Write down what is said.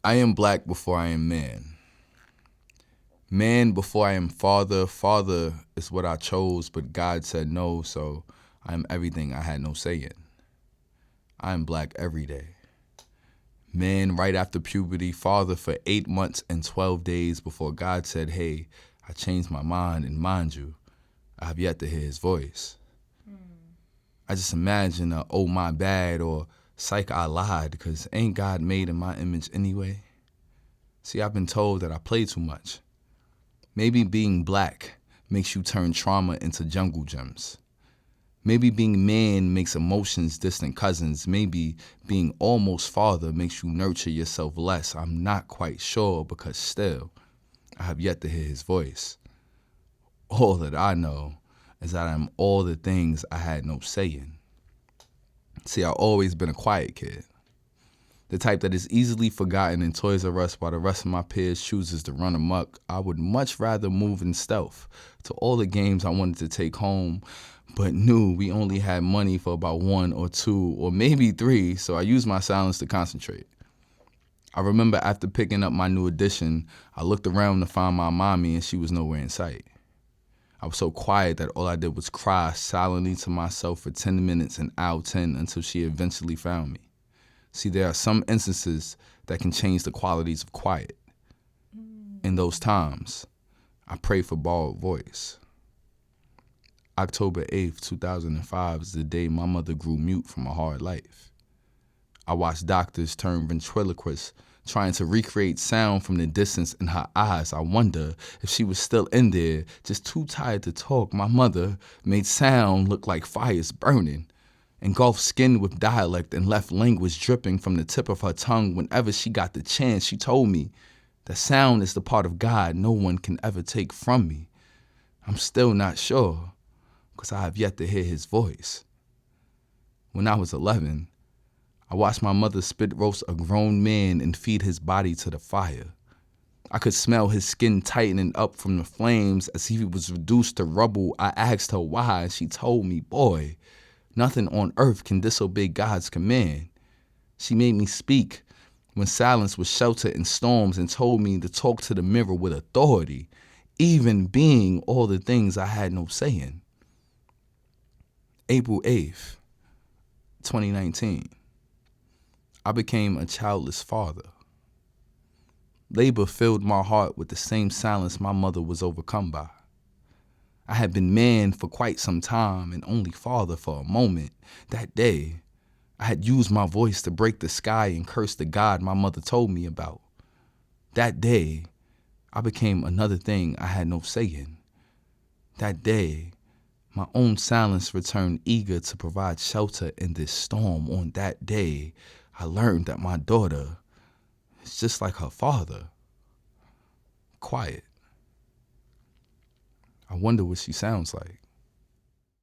I am black before I am man. Man before I am father. Father is what I chose, but God said no, so I am everything I had no say in. I am black every day. Man right after puberty, father for 8 months and 12 days before God said, hey, I changed my mind, and mind you, I have yet to hear his voice. I just imagine a oh my bad or psych I lied, because ain't God made in my image anyway? See, I've been told that I play too much. Maybe being black makes you turn trauma into jungle gems. Maybe being man makes emotions distant cousins. Maybe being almost father makes you nurture yourself less. I'm not quite sure, because still, I have yet to hear his voice. All that I know is that I'm all the things I had no say in. See, I've always been a quiet kid. The type that is easily forgotten in Toys R Us while the rest of my peers chooses to run amok. I would much rather move in stealth to all the games I wanted to take home, but knew we only had money for about 1 or 2 or maybe 3, so I used my silence to concentrate. I remember after picking up my new edition, I looked around to find my mommy and she was nowhere in sight. I was so quiet that all I did was cry silently to myself for 10 minutes and out 10 until she eventually found me. See, there are some instances that can change the qualities of quiet. In those times, I pray for borrowed voice. October 8th, 2005 is the day my mother grew mute from a hard life. I watched doctors turn ventriloquists, trying to recreate sound from the distance in her eyes. I wonder if she was still in there, just too tired to talk. My mother made sound look like fires burning, engulfed skin with dialect, and left language dripping from the tip of her tongue. Whenever she got the chance, she told me that sound is the part of God no one can ever take from me. I'm still not sure, because I have yet to hear his voice. When I was 11, I watched my mother spit roast a grown man and feed his body to the fire. I could smell his skin tightening up from the flames as if he was reduced to rubble. I asked her why, and she told me, boy, nothing on earth can disobey God's command. She made me speak when silence was sheltered in storms and told me to talk to the mirror with authority, even being all the things I had no say in. April 8th, 2019, I became a childless father. Labor filled my heart with the same silence my mother was overcome by. I had been man for quite some time and only father for a moment. That day, I had used my voice to break the sky and curse the God my mother told me about. That day, I became another thing I had no say in. That day, my own silence returned eager to provide shelter in this storm. On that day, I learned that my daughter is just like her father, quiet. I wonder what she sounds like.